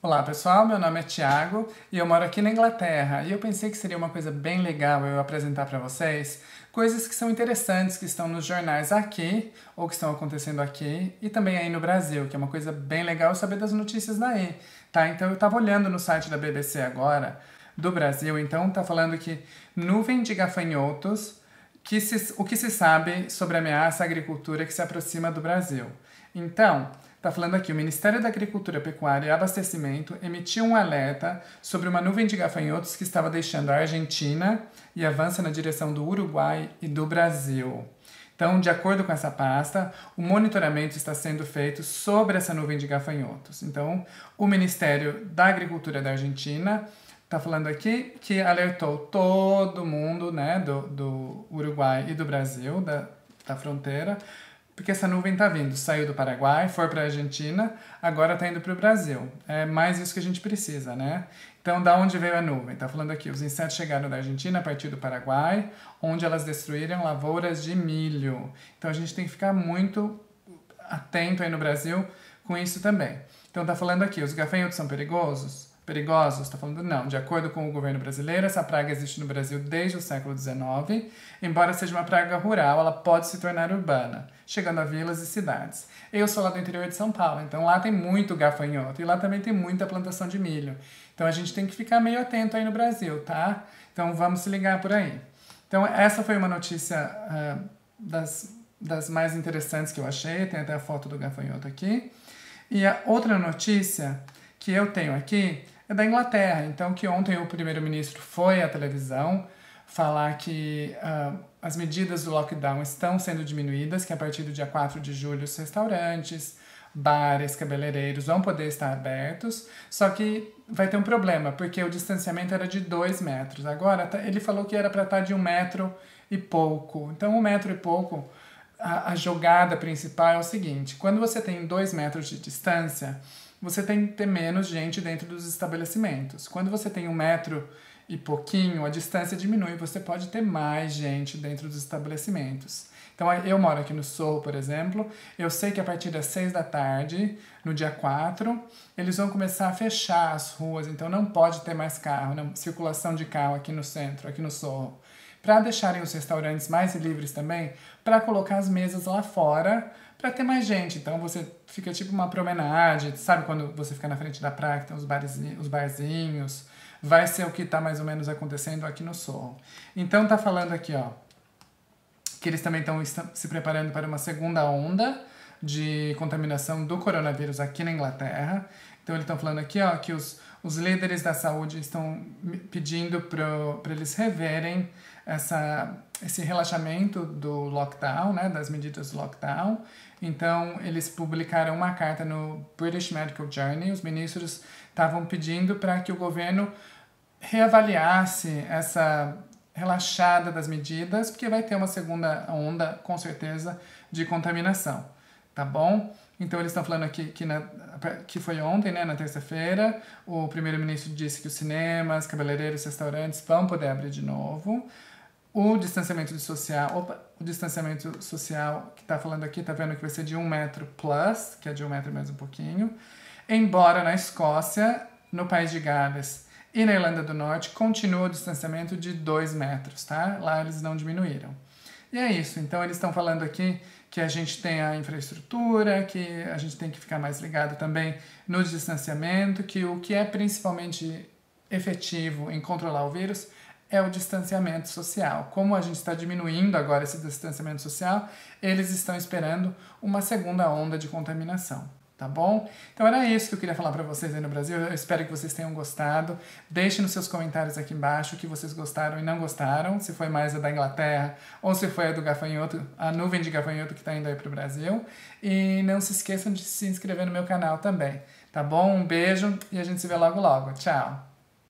Olá pessoal, meu nome é Thiago e eu moro aqui na Inglaterra e eu pensei que seria uma coisa bem legal eu apresentar para vocês coisas que são interessantes que estão nos jornais aqui ou que estão acontecendo aqui e também aí no Brasil, que é uma coisa bem legal saber das notícias daí, tá? Então eu estava olhando no site da BBC agora, do Brasil, então tá falando que nuvem de gafanhotos, o que se sabe sobre a ameaça à agricultura que se aproxima do Brasil. Então, está falando aqui, o Ministério da Agricultura, Pecuária e Abastecimento emitiu um alerta sobre uma nuvem de gafanhotos que estava deixando a Argentina e avança na direção do Uruguai e do Brasil. Então, de acordo com essa pasta, o monitoramento está sendo feito sobre essa nuvem de gafanhotos. Então, o Ministério da Agricultura da Argentina está falando aqui que alertou todo mundo, né, do Uruguai e do Brasil, da fronteira, porque essa nuvem está vindo, saiu do Paraguai, foi para a Argentina, agora está indo para o Brasil. É mais isso que a gente precisa, né? Então, da onde veio a nuvem? Está falando aqui, os insetos chegaram da Argentina a partir do Paraguai, onde elas destruíram lavouras de milho. Então, a gente tem que ficar muito atento aí no Brasil com isso também. Então, está falando aqui, os gafanhotos são perigosos? Está falando não. De acordo com o governo brasileiro, essa praga existe no Brasil desde o século XIX. Embora seja uma praga rural, ela pode se tornar urbana, chegando a vilas e cidades. Eu sou lá do interior de São Paulo, então lá tem muito gafanhoto e lá também tem muita plantação de milho. Então a gente tem que ficar meio atento aí no Brasil, tá? Então vamos se ligar por aí. Então essa foi uma notícia das mais interessantes que eu achei, tem até a foto do gafanhoto aqui. E a outra notícia que eu tenho aqui é da Inglaterra, então que ontem o primeiro-ministro foi à televisão falar que as medidas do lockdown estão sendo diminuídas, que a partir do dia 4 de julho os restaurantes, bares, cabeleireiros vão poder estar abertos, só que vai ter um problema, porque o distanciamento era de 2 metros, agora ele falou que era para estar de 1 metro e pouco, então 1 metro e pouco, a jogada principal é o seguinte, quando você tem 2 metros de distância, você tem que ter menos gente dentro dos estabelecimentos. Quando você tem 1 metro e pouquinho, a distância diminui, você pode ter mais gente dentro dos estabelecimentos. Então, eu moro aqui no Sorro, por exemplo, eu sei que a partir das 6 da tarde, no dia 4, eles vão começar a fechar as ruas, então não pode ter mais carro, não, circulação de carro aqui no centro, aqui no Sorro. Para deixarem os restaurantes mais livres também, para colocar as mesas lá fora, para ter mais gente. Então você fica tipo uma promenade, sabe quando você fica na frente da praia, que tem os barzinhos, vai ser o que está mais ou menos acontecendo aqui no Sorro. Então tá falando aqui, ó, que eles também estão se preparando para uma segunda onda de contaminação do coronavírus aqui na Inglaterra. Então eles estão falando aqui, ó, que os líderes da saúde estão pedindo para eles reverem esse relaxamento do lockdown, né, das medidas do lockdown. Então, eles publicaram uma carta no British Medical Journal. Os ministros estavam pedindo para que o governo reavaliasse essa relaxada das medidas, porque vai ter uma segunda onda, com certeza, de contaminação, tá bom? Então, eles estão falando aqui que foi ontem, né, na terça-feira, o primeiro-ministro disse que os cinemas, cabeleireiros, restaurantes vão poder abrir de novo. O distanciamento social que está falando aqui, está vendo que vai ser de 1 metro plus, que é de 1 metro mais um pouquinho. Embora na Escócia, no País de Gales e na Irlanda do Norte, continua o distanciamento de 2 metros, tá? Lá eles não diminuíram. E é isso, então eles estão falando aqui que a gente tem a infraestrutura, que a gente tem que ficar mais ligado também no distanciamento, que o que é principalmente efetivo em controlar o vírus é o distanciamento social. Como a gente está diminuindo agora esse distanciamento social, eles estão esperando uma segunda onda de contaminação, tá bom? Então era isso que eu queria falar para vocês aí no Brasil. Eu espero que vocês tenham gostado. Deixem nos seus comentários aqui embaixo o que vocês gostaram e não gostaram, se foi mais a da Inglaterra ou se foi a do gafanhoto, a nuvem de gafanhoto que está indo aí para o Brasil. E não se esqueçam de se inscrever no meu canal também, tá bom? Um beijo e a gente se vê logo logo. Tchau!